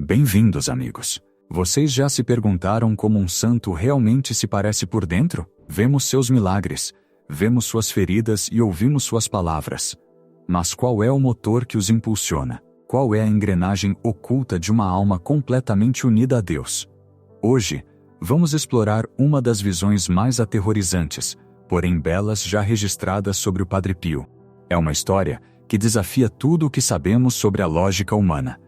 Bem-vindos, amigos. Vocês já se perguntaram como um santo realmente se parece por dentro? Vemos seus milagres, vemos suas feridas e ouvimos suas palavras. Mas qual é o motor que os impulsiona? Qual é a engrenagem oculta de uma alma completamente unida a Deus? Hoje, vamos explorar uma das visões mais aterrorizantes, porém belas, já registradas sobre o Padre Pio. É uma história que desafia tudo o que sabemos sobre a lógica humana.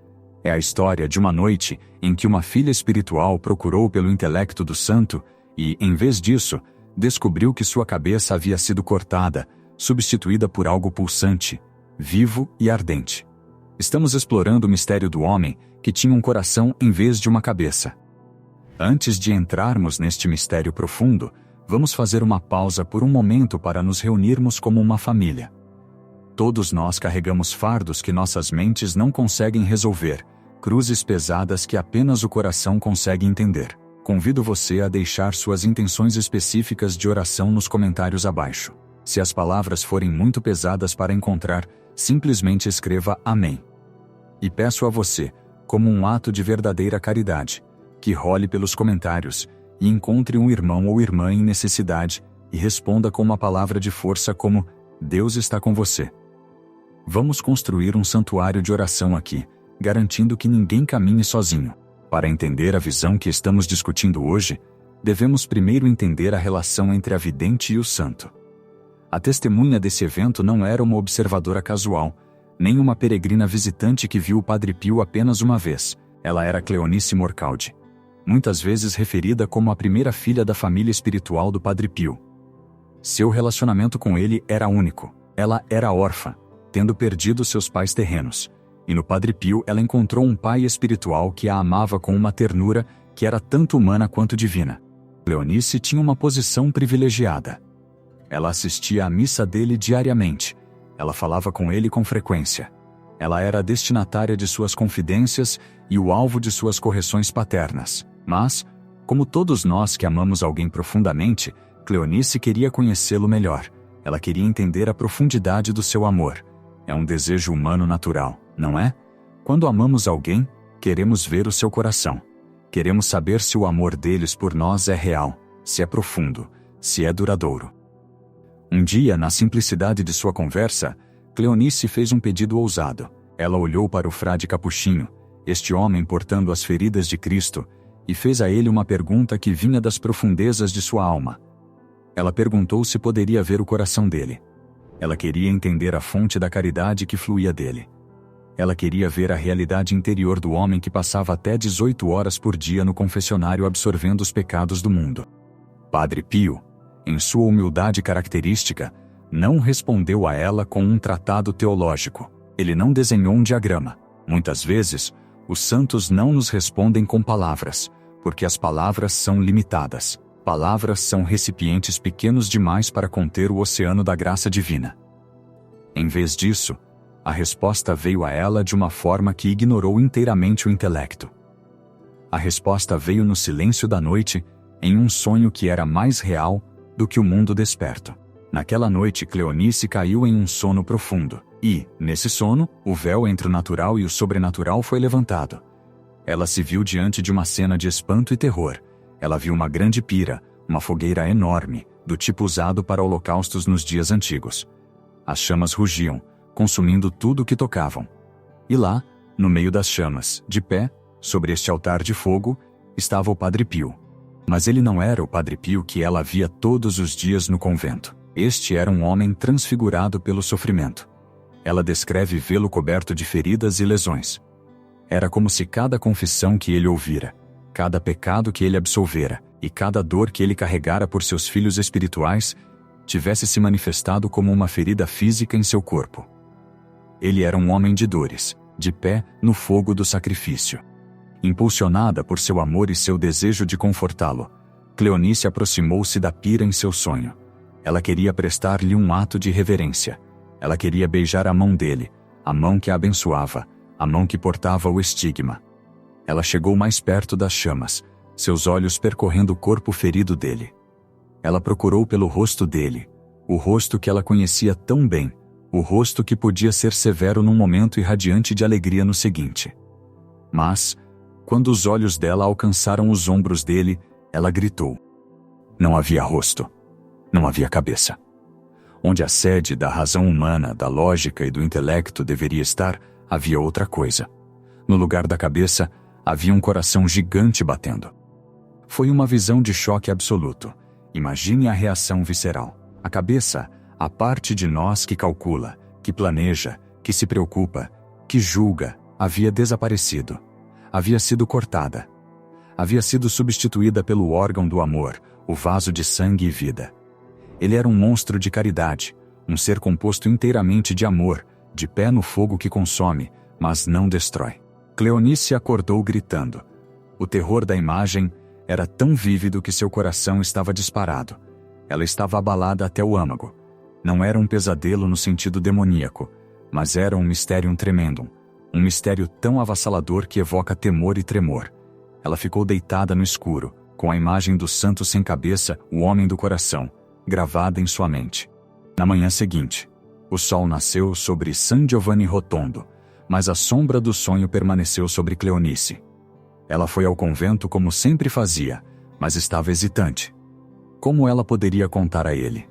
É a história de uma noite em que uma filha espiritual procurou pelo intelecto do santo e, em vez disso, descobriu que sua cabeça havia sido cortada, substituída por algo pulsante, vivo e ardente. Estamos explorando o mistério do homem que tinha um coração em vez de uma cabeça. Antes de entrarmos neste mistério profundo, vamos fazer uma pausa por um momento para nos reunirmos como uma família. Todos nós carregamos fardos que nossas mentes não conseguem resolver, cruzes pesadas que apenas o coração consegue entender. Convido você a deixar suas intenções específicas de oração nos comentários abaixo. Se as palavras forem muito pesadas para encontrar, simplesmente escreva Amém. E peço a você, como um ato de verdadeira caridade, que role pelos comentários e encontre um irmão ou irmã em necessidade e responda com uma palavra de força como Deus está com você. Vamos construir um santuário de oração aqui, garantindo que ninguém caminhe sozinho. Para entender a visão que estamos discutindo hoje, devemos primeiro entender a relação entre a vidente e o santo. A testemunha desse evento não era uma observadora casual, nem uma peregrina visitante que viu o Padre Pio apenas uma vez. Ela era Cleonice Morcaldi, muitas vezes referida como a primeira filha da família espiritual do Padre Pio. Seu relacionamento com ele era único. Ela era órfã, tendo perdido seus pais terrenos, e no Padre Pio ela encontrou um pai espiritual que a amava com uma ternura que era tanto humana quanto divina. Cleonice tinha uma posição privilegiada. Ela assistia à missa dele diariamente. Ela falava com ele com frequência. Ela era a destinatária de suas confidências e o alvo de suas correções paternas. Mas, como todos nós que amamos alguém profundamente, Cleonice queria conhecê-lo melhor. Ela queria entender a profundidade do seu amor. É um desejo humano natural, não é? Quando amamos alguém, queremos ver o seu coração. Queremos saber se o amor deles por nós é real, se é profundo, se é duradouro. Um dia, na simplicidade de sua conversa, Cleonice fez um pedido ousado. Ela olhou para o frade capuchinho, este homem portando as feridas de Cristo, e fez a ele uma pergunta que vinha das profundezas de sua alma. Ela perguntou se poderia ver o coração dele. Ela queria entender a fonte da caridade que fluía dele. Ela queria ver a realidade interior do homem que passava até 18 horas por dia no confessionário absorvendo os pecados do mundo. Padre Pio, em sua humildade característica, não respondeu a ela com um tratado teológico. Ele não desenhou um diagrama. Muitas vezes, os santos não nos respondem com palavras, porque as palavras são limitadas. Palavras são recipientes pequenos demais para conter o oceano da graça divina. Em vez disso, a resposta veio a ela de uma forma que ignorou inteiramente o intelecto. A resposta veio no silêncio da noite, em um sonho que era mais real do que o mundo desperto. Naquela noite, Cleonice caiu em um sono profundo, e, nesse sono, o véu entre o natural e o sobrenatural foi levantado. Ela se viu diante de uma cena de espanto e terror. Ela viu uma grande pira, uma fogueira enorme, do tipo usado para holocaustos nos dias antigos. As chamas rugiam, consumindo tudo o que tocavam. E lá, no meio das chamas, de pé, sobre este altar de fogo, estava o Padre Pio. Mas ele não era o Padre Pio que ela via todos os dias no convento. Este era um homem transfigurado pelo sofrimento. Ela descreve vê-lo coberto de feridas e lesões. Era como se cada confissão que ele ouvira, cada pecado que ele absolvera e cada dor que ele carregara por seus filhos espirituais tivesse se manifestado como uma ferida física em seu corpo. Ele era um homem de dores, de pé no fogo do sacrifício. Impulsionada por seu amor e seu desejo de confortá-lo, Cleonice aproximou-se da pira em seu sonho. Ela queria prestar-lhe um ato de reverência. Ela queria beijar a mão dele, a mão que a abençoava, a mão que portava o estigma. Ela chegou mais perto das chamas, seus olhos percorrendo o corpo ferido dele. Ela procurou pelo rosto dele, o rosto que ela conhecia tão bem, o rosto que podia ser severo num momento e radiante de alegria no seguinte. Mas, Quando os olhos dela alcançaram os ombros dele, ela gritou. Não havia rosto. Não havia cabeça. Onde a sede da razão humana, da lógica e do intelecto deveria estar, havia outra coisa. No lugar da cabeça, havia um coração gigante batendo. Foi uma visão de choque absoluto. Imagine a reação visceral. A cabeça, a parte de nós que calcula, que planeja, que se preocupa, que julga, havia desaparecido. Havia sido cortada. Havia sido substituída pelo órgão do amor, o vaso de sangue e vida. Ele era um monstro de caridade, um ser composto inteiramente de amor, de pé no fogo que consome, mas não destrói. Cleonice acordou gritando. O terror da imagem era tão vívido que seu coração estava disparado. Ela estava abalada até o âmago. Não era um pesadelo no sentido demoníaco, mas era um mysterium tremendum, um mistério tão avassalador que evoca temor e tremor. Ela ficou deitada no escuro, com a imagem do santo sem cabeça, o homem do coração, gravada em sua mente. Na manhã seguinte, o sol nasceu sobre San Giovanni Rotondo, mas a sombra do sonho permaneceu sobre Cleonice. Ela foi ao convento como sempre fazia, mas estava hesitante. Como ela poderia contar a ele?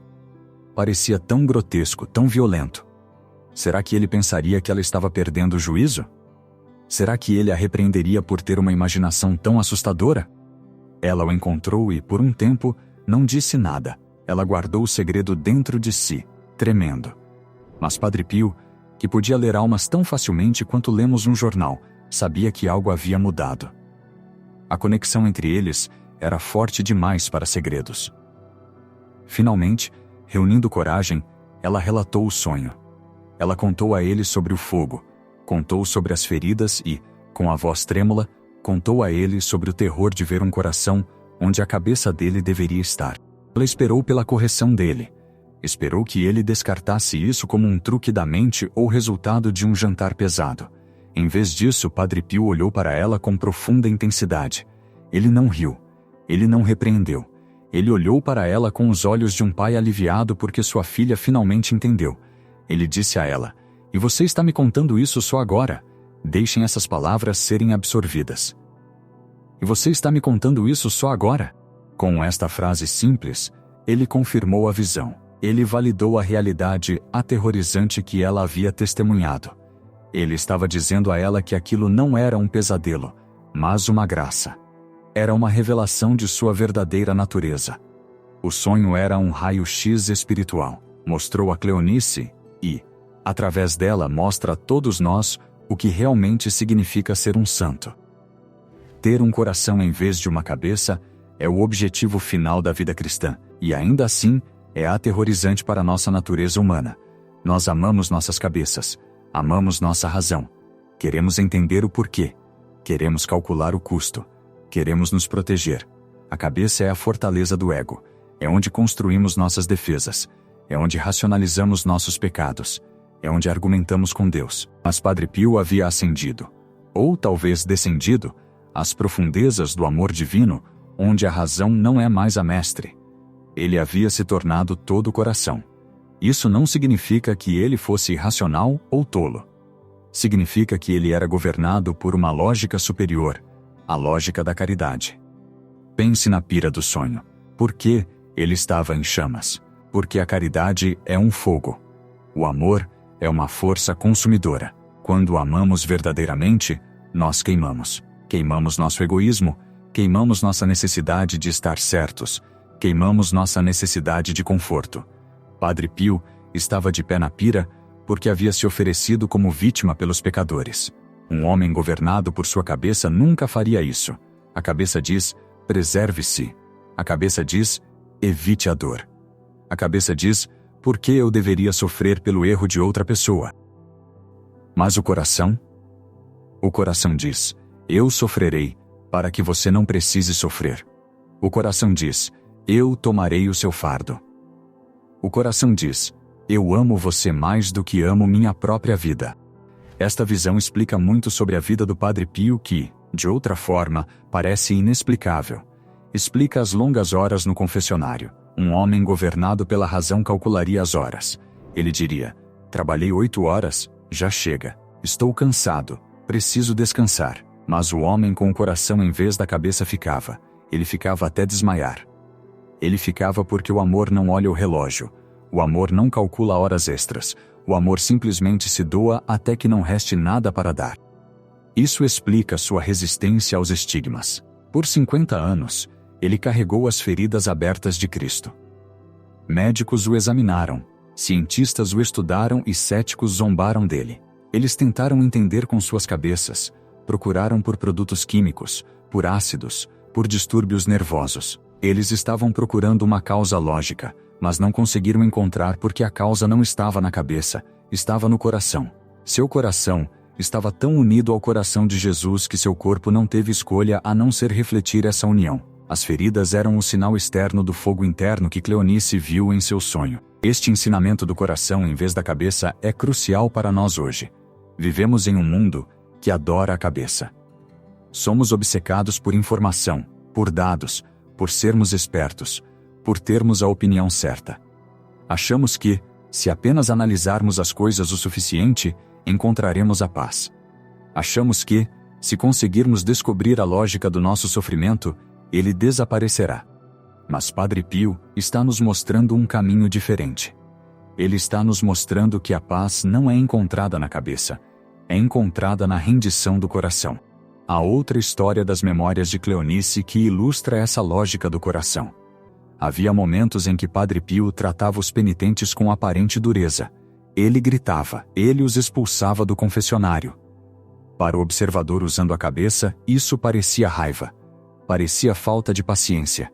Parecia tão grotesco, tão violento. Será que ele pensaria que ela estava perdendo o juízo? Será que ele a repreenderia por ter uma imaginação tão assustadora? Ela o encontrou e, por um tempo, não disse nada. Ela guardou o segredo dentro de si, tremendo. Mas Padre Pio, que podia ler almas tão facilmente quanto lemos um jornal, sabia que algo havia mudado. A conexão entre eles era forte demais para segredos. Finalmente, reunindo coragem, ela relatou o sonho. Ela contou a ele sobre o fogo, contou sobre as feridas e, com a voz trêmula, contou a ele sobre o terror de ver um coração onde a cabeça dele deveria estar. Ela esperou pela correção dele. Esperou que ele descartasse isso como um truque da mente ou resultado de um jantar pesado. Em vez disso, Padre Pio olhou para ela com profunda intensidade. Ele não riu. Ele não repreendeu. Ele olhou para ela com os olhos de um pai aliviado porque sua filha finalmente entendeu. Ele disse a ela: "E você está me contando isso só agora? Deixem essas palavras serem absorvidas." "E você está me contando isso só agora?" Com esta frase simples, ele confirmou a visão. Ele validou a realidade aterrorizante que ela havia testemunhado. Ele estava dizendo a ela que aquilo não era um pesadelo, mas uma graça. Era uma revelação de sua verdadeira natureza. O sonho era um raio-x espiritual. Mostrou a Cleonice e, através dela, mostra a todos nós o que realmente significa ser um santo. Ter um coração em vez de uma cabeça é o objetivo final da vida cristã, e ainda assim é aterrorizante para nossa natureza humana. Nós amamos nossas cabeças, amamos nossa razão. Queremos entender o porquê. Queremos calcular o custo. Queremos nos proteger. A cabeça é a fortaleza do ego. É onde construímos nossas defesas. É onde racionalizamos nossos pecados. É onde argumentamos com Deus. Mas Padre Pio havia ascendido, ou talvez descendido, às profundezas do amor divino, onde a razão não é mais a mestre. Ele havia se tornado todo o coração. Isso não significa que ele fosse irracional ou tolo. Significa que ele era governado por uma lógica superior, a lógica da caridade. Pense na pira do sonho. Por que ele estava em chamas? Porque a caridade é um fogo. O amor é uma força consumidora. Quando amamos verdadeiramente, nós queimamos. Queimamos nosso egoísmo, queimamos nossa necessidade de estar certos, queimamos nossa necessidade de conforto. Padre Pio estava de pé na pira porque havia se oferecido como vítima pelos pecadores. Um homem governado por sua cabeça nunca faria isso. A cabeça diz: preserve-se. A cabeça diz: evite a dor. A cabeça diz: por que eu deveria sofrer pelo erro de outra pessoa? Mas o coração? O coração diz: eu sofrerei, para que você não precise sofrer. O coração diz: eu tomarei o seu fardo. O coração diz: eu amo você mais do que amo minha própria vida. Esta visão explica muito sobre a vida do Padre Pio que, de outra forma, parece inexplicável. Explica as longas horas no confessionário. Um homem governado pela razão calcularia as horas. Ele diria: trabalhei 8 horas, já chega. Estou cansado, preciso descansar. Mas o homem com o coração em vez da cabeça ficava. Ele ficava até desmaiar. Ele ficava porque o amor não olha o relógio. O amor não calcula horas extras. O amor simplesmente se doa até que não reste nada para dar. Isso explica sua resistência aos estigmas. Por 50 anos, ele carregou as feridas abertas de Cristo. Médicos o examinaram, cientistas o estudaram e céticos zombaram dele. Eles tentaram entender com suas cabeças, procuraram por produtos químicos, por ácidos, por distúrbios nervosos. Eles estavam procurando uma causa lógica, mas não conseguiram encontrar porque a causa não estava na cabeça, estava no coração. Seu coração estava tão unido ao coração de Jesus que seu corpo não teve escolha a não ser refletir essa união. As feridas eram o sinal externo do fogo interno que Cleonice viu em seu sonho. Este ensinamento do coração em vez da cabeça é crucial para nós hoje. Vivemos em um mundo que adora a cabeça. Somos obcecados por informação, por dados, por sermos espertos, por termos a opinião certa. Achamos que, se apenas analisarmos as coisas o suficiente, encontraremos a paz. Achamos que, se conseguirmos descobrir a lógica do nosso sofrimento, ele desaparecerá. Mas Padre Pio está nos mostrando um caminho diferente. Ele está nos mostrando que a paz não é encontrada na cabeça, é encontrada na rendição do coração. Há outra história das memórias de Cleonice que ilustra essa lógica do coração. Havia momentos em que Padre Pio tratava os penitentes com aparente dureza. Ele gritava, ele os expulsava do confessionário. Para o observador usando a cabeça, isso parecia raiva. Parecia falta de paciência.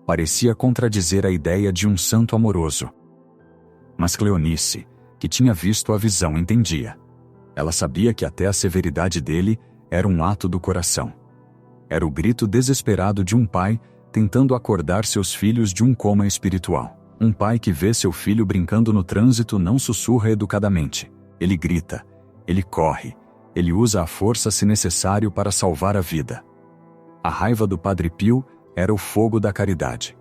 Parecia contradizer a ideia de um santo amoroso. Mas Cleonice, que tinha visto a visão, entendia. Ela sabia que até a severidade dele era um ato do coração. Era o grito desesperado de um pai tentando acordar seus filhos de um coma espiritual. Um pai que vê seu filho brincando no trânsito não sussurra educadamente. Ele grita, ele corre, ele usa a força se necessário para salvar a vida. A raiva do Padre Pio era o fogo da caridade.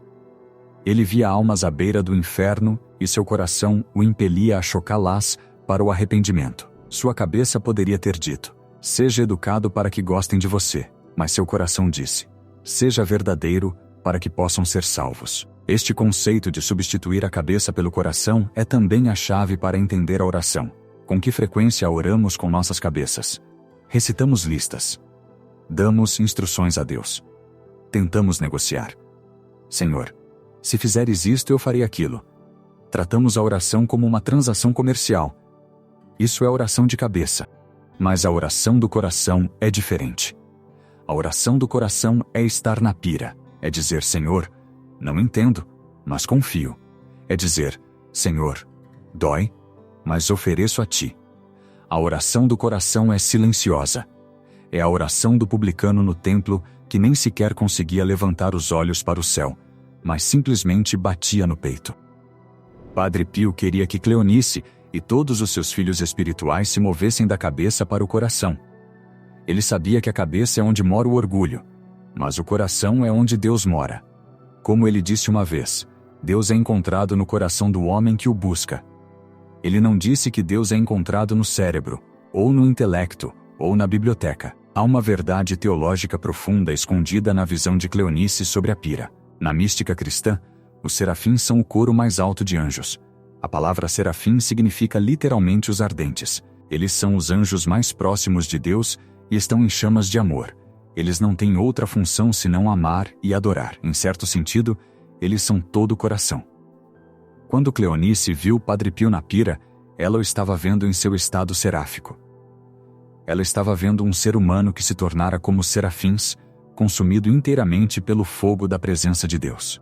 Ele via almas à beira do inferno e seu coração o impelia a chocá-las para o arrependimento. Sua cabeça poderia ter dito, seja educado para que gostem de você, mas seu coração disse, seja verdadeiro para que possam ser salvos. Este conceito de substituir a cabeça pelo coração é também a chave para entender a oração. Com que frequência oramos com nossas cabeças? Recitamos listas. Damos instruções a Deus. Tentamos negociar. Senhor, se fizeres isto eu farei aquilo. Tratamos a oração como uma transação comercial. Isso é oração de cabeça. Mas a oração do coração é diferente. A oração do coração é estar na pira. É dizer, Senhor, não entendo, mas confio. É dizer, Senhor, dói, mas ofereço a Ti. A oração do coração é silenciosa. É a oração do publicano no templo que nem sequer conseguia levantar os olhos para o céu, mas simplesmente batia no peito. Padre Pio queria que Cleonice e todos os seus filhos espirituais se movessem da cabeça para o coração. Ele sabia que a cabeça é onde mora o orgulho, mas o coração é onde Deus mora. Como ele disse uma vez, Deus é encontrado no coração do homem que o busca. Ele não disse que Deus é encontrado no cérebro, ou no intelecto, ou na biblioteca. Há uma verdade teológica profunda escondida na visão de Cleonice sobre a pira. Na mística cristã, os serafins são o coro mais alto de anjos. A palavra serafim significa literalmente os ardentes. Eles são os anjos mais próximos de Deus e estão em chamas de amor. Eles não têm outra função senão amar e adorar. Em certo sentido, eles são todo o coração. Quando Cleonice viu Padre Pio na pira, ela o estava vendo em seu estado seráfico. Ela estava vendo um ser humano que se tornara como os serafins, consumido inteiramente pelo fogo da presença de Deus.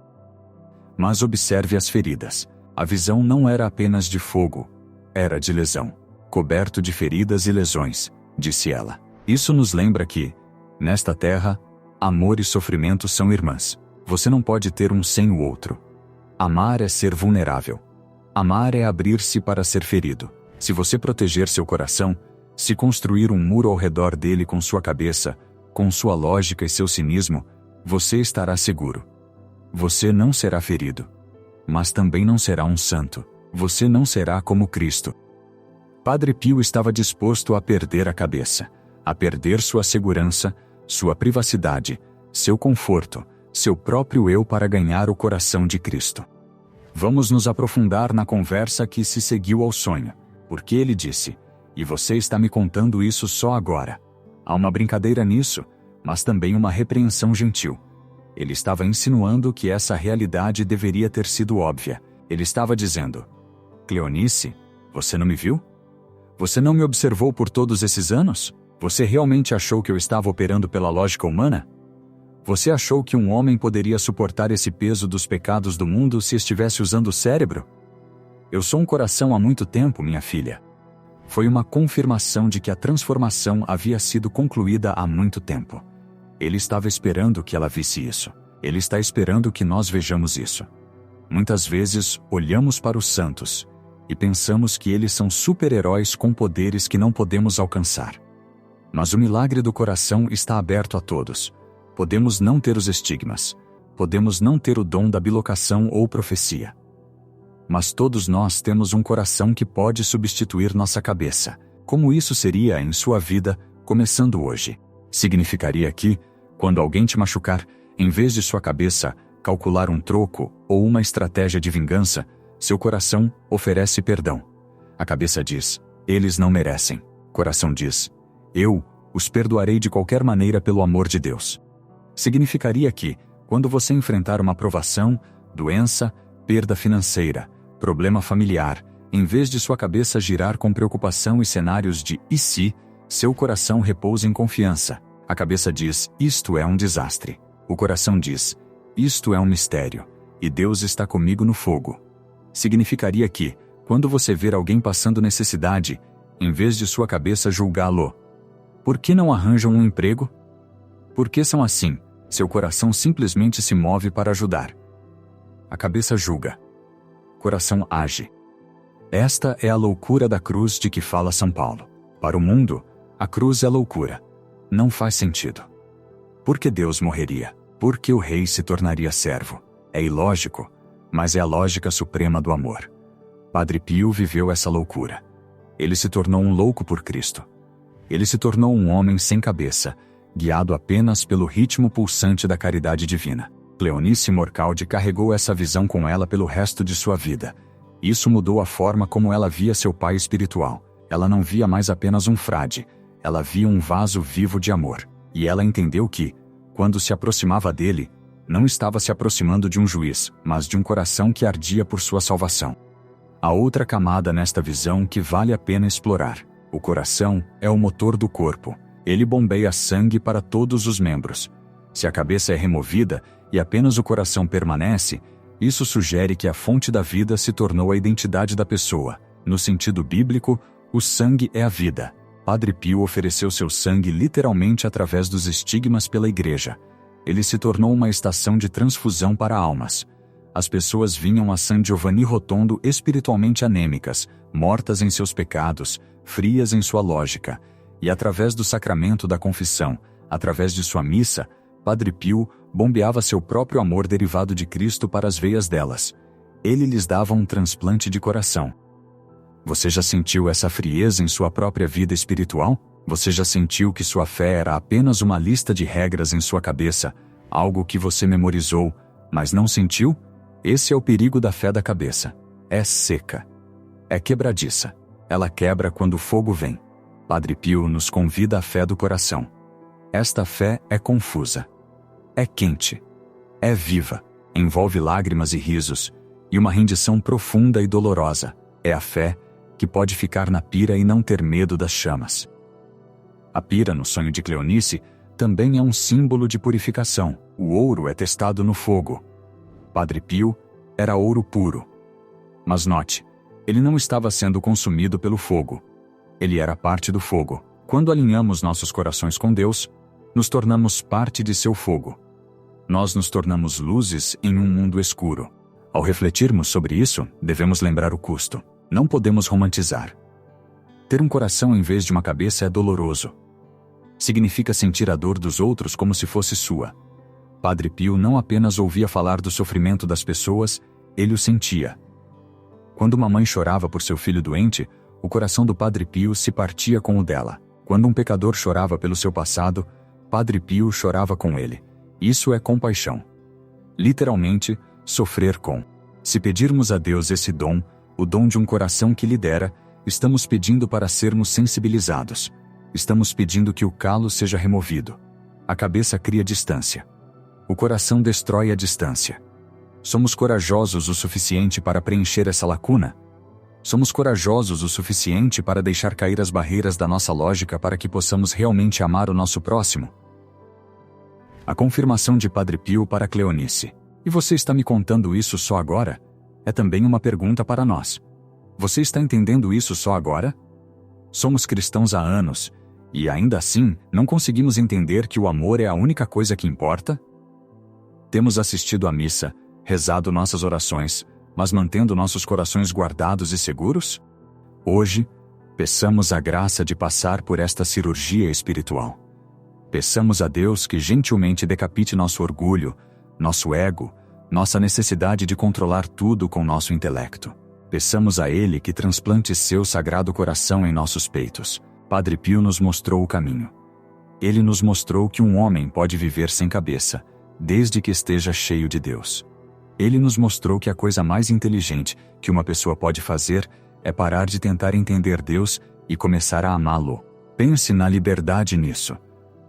Mas observe as feridas. A visão não era apenas de fogo, era de lesão. Coberto de feridas e lesões, disse ela. Isso nos lembra que, nesta terra, amor e sofrimento são irmãs. Você não pode ter um sem o outro. Amar é ser vulnerável. Amar é abrir-se para ser ferido. Se você proteger seu coração, se construir um muro ao redor dele com sua cabeça, com sua lógica e seu cinismo, você estará seguro. Você não será ferido. Mas também não será um santo. Você não será como Cristo. Padre Pio estava disposto a perder a cabeça, a perder sua segurança, sua privacidade, seu conforto, seu próprio eu para ganhar o coração de Cristo. Vamos nos aprofundar na conversa que se seguiu ao sonho, porque ele disse: "E você está me contando isso só agora?" Há uma brincadeira nisso, mas também uma repreensão gentil. Ele estava insinuando que essa realidade deveria ter sido óbvia. Ele estava dizendo: "Cleonice, você não me viu? Você não me observou por todos esses anos? Você realmente achou que eu estava operando pela lógica humana? Você achou que um homem poderia suportar esse peso dos pecados do mundo se estivesse usando o cérebro? Eu sou um coração há muito tempo, minha filha." Foi uma confirmação de que a transformação havia sido concluída há muito tempo. Ele estava esperando que ela visse isso. Ele está esperando que nós vejamos isso. Muitas vezes, olhamos para os santos e pensamos que eles são super-heróis com poderes que não podemos alcançar. Mas o milagre do coração está aberto a todos. Podemos não ter os estigmas. Podemos não ter o dom da bilocação ou profecia. Mas todos nós temos um coração que pode substituir nossa cabeça. Como isso seria em sua vida, começando hoje? Significaria que, quando alguém te machucar, em vez de sua cabeça calcular um troco ou uma estratégia de vingança, seu coração oferece perdão. A cabeça diz: "Eles não merecem." Coração diz: "Eu os perdoarei de qualquer maneira pelo amor de Deus." Significaria que, quando você enfrentar uma provação, doença, perda financeira, problema familiar, em vez de sua cabeça girar com preocupação e cenários de "e se", seu coração repousa em confiança. A cabeça diz: "Isto é um desastre." O coração diz: "Isto é um mistério, e Deus está comigo no fogo." Significaria que, quando você ver alguém passando necessidade, em vez de sua cabeça julgá-lo: "Por que não arranjam um emprego?" Porque são assim, seu coração simplesmente se move para ajudar. A cabeça julga. Coração age. Esta é a loucura da cruz de que fala São Paulo. Para o mundo, a cruz é loucura. Não faz sentido. Por que Deus morreria? Por que o rei se tornaria servo? É ilógico, mas é a lógica suprema do amor. Padre Pio viveu essa loucura. Ele se tornou um louco por Cristo. Ele se tornou um homem sem cabeça, guiado apenas pelo ritmo pulsante da caridade divina. Cleonice Morcaldi carregou essa visão com ela pelo resto de sua vida. Isso mudou a forma como ela via seu pai espiritual. Ela não via mais apenas um frade, ela via um vaso vivo de amor. E ela entendeu que, quando se aproximava dele, não estava se aproximando de um juiz, mas de um coração que ardia por sua salvação. Há outra camada nesta visão que vale a pena explorar. O coração é o motor do corpo. Ele bombeia sangue para todos os membros. Se a cabeça é removida e apenas o coração permanece, isso sugere que a fonte da vida se tornou a identidade da pessoa. No sentido bíblico, o sangue é a vida. Padre Pio ofereceu seu sangue literalmente através dos estigmas pela Igreja. Ele se tornou uma estação de transfusão para almas. As pessoas vinham a San Giovanni Rotondo espiritualmente anêmicas, mortas em seus pecados, frias em sua lógica. E através do sacramento da confissão, através de sua missa, Padre Pio bombeava seu próprio amor derivado de Cristo para as veias delas. Ele lhes dava um transplante de coração. Você já sentiu essa frieza em sua própria vida espiritual? Você já sentiu que sua fé era apenas uma lista de regras em sua cabeça, algo que você memorizou, mas não sentiu? Esse é o perigo da fé da cabeça. É seca. É quebradiça. Ela quebra quando o fogo vem. Padre Pio nos convida à fé do coração. Esta fé é confusa. É quente. É viva. Envolve lágrimas e risos, e uma rendição profunda e dolorosa. É a fé que pode ficar na pira e não ter medo das chamas. A pira, no sonho de Cleonice, também é um símbolo de purificação. O ouro é testado no fogo. Padre Pio era ouro puro. Mas note, ele não estava sendo consumido pelo fogo. Ele era parte do fogo. Quando alinhamos nossos corações com Deus, nos tornamos parte de seu fogo. Nós nos tornamos luzes em um mundo escuro. Ao refletirmos sobre isso, devemos lembrar o custo. Não podemos romantizar. Ter um coração em vez de uma cabeça é doloroso. Significa sentir a dor dos outros como se fosse sua. Padre Pio não apenas ouvia falar do sofrimento das pessoas, ele o sentia. Quando uma mãe chorava por seu filho doente, o coração do Padre Pio se partia com o dela. Quando um pecador chorava pelo seu passado, Padre Pio chorava com ele. Isso é compaixão. Literalmente, sofrer com. Se pedirmos a Deus esse dom, o dom de um coração que lidera, estamos pedindo para sermos sensibilizados. Estamos pedindo que o calo seja removido. A cabeça cria distância. O coração destrói a distância. Somos corajosos o suficiente para preencher essa lacuna? Somos corajosos o suficiente para deixar cair as barreiras da nossa lógica para que possamos realmente amar o nosso próximo? A confirmação de Padre Pio para Cleonice. E você está me contando isso só agora? É também uma pergunta para nós. Você está entendendo isso só agora? Somos cristãos há anos, e ainda assim não conseguimos entender que o amor é a única coisa que importa? Temos assistido à missa, rezado nossas orações, mas mantendo nossos corações guardados e seguros? Hoje, peçamos a graça de passar por esta cirurgia espiritual. Peçamos a Deus que gentilmente decapite nosso orgulho, nosso ego, nossa necessidade de controlar tudo com nosso intelecto. Peçamos a Ele que transplante seu sagrado coração em nossos peitos. Padre Pio nos mostrou o caminho. Ele nos mostrou que um homem pode viver sem cabeça, desde que esteja cheio de Deus. Ele nos mostrou que a coisa mais inteligente que uma pessoa pode fazer é parar de tentar entender Deus e começar a amá-lo. Pense na liberdade nisso.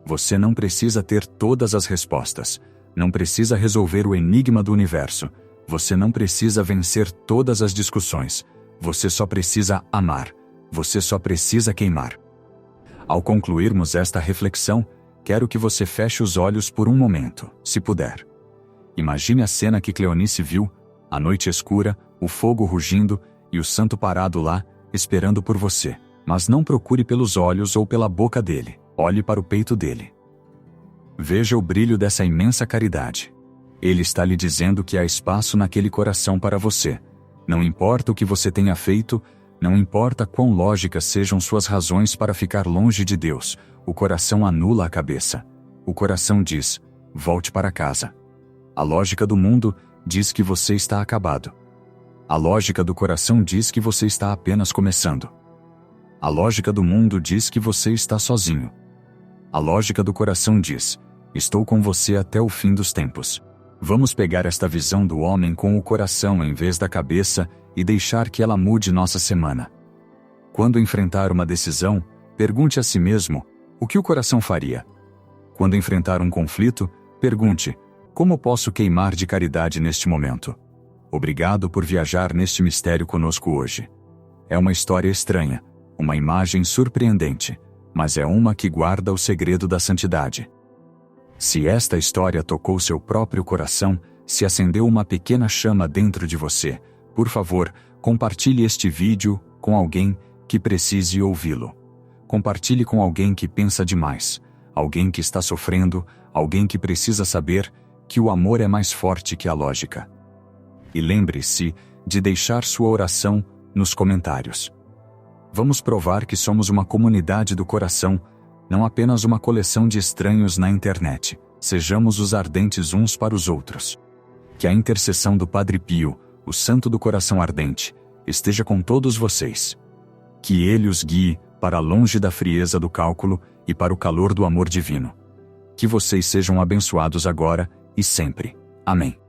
Você não precisa ter todas as respostas. Não precisa resolver o enigma do universo. Você não precisa vencer todas as discussões. Você só precisa amar. Você só precisa queimar. Ao concluirmos esta reflexão, quero que você feche os olhos por um momento, se puder. Imagine a cena que Cleonice viu, a noite escura, o fogo rugindo e o santo parado lá, esperando por você. Mas não procure pelos olhos ou pela boca dele. Olhe para o peito dele. Veja o brilho dessa imensa caridade. Ele está lhe dizendo que há espaço naquele coração para você. Não importa o que você tenha feito, não importa quão lógicas sejam suas razões para ficar longe de Deus, o coração anula a cabeça. O coração diz, volte para casa. A lógica do mundo diz que você está acabado. A lógica do coração diz que você está apenas começando. A lógica do mundo diz que você está sozinho. A lógica do coração diz, estou com você até o fim dos tempos. Vamos pegar esta visão do homem com o coração em vez da cabeça e deixar que ela mude nossa semana. Quando enfrentar uma decisão, pergunte a si mesmo, o que o coração faria? Quando enfrentar um conflito, pergunte, como posso queimar de caridade neste momento? Obrigado por viajar neste mistério conosco hoje. É uma história estranha, uma imagem surpreendente, mas é uma que guarda o segredo da santidade. Se esta história tocou seu próprio coração, se acendeu uma pequena chama dentro de você, por favor, compartilhe este vídeo com alguém que precise ouvi-lo. Compartilhe com alguém que pensa demais, alguém que está sofrendo, alguém que precisa saber que o amor é mais forte que a lógica. E lembre-se de deixar sua oração nos comentários. Vamos provar que somos uma comunidade do coração, não apenas uma coleção de estranhos na internet. Sejamos os ardentes uns para os outros. Que a intercessão do Padre Pio, o santo do coração ardente, esteja com todos vocês. Que ele os guie para longe da frieza do cálculo e para o calor do amor divino. Que vocês sejam abençoados agora e sempre. Amém.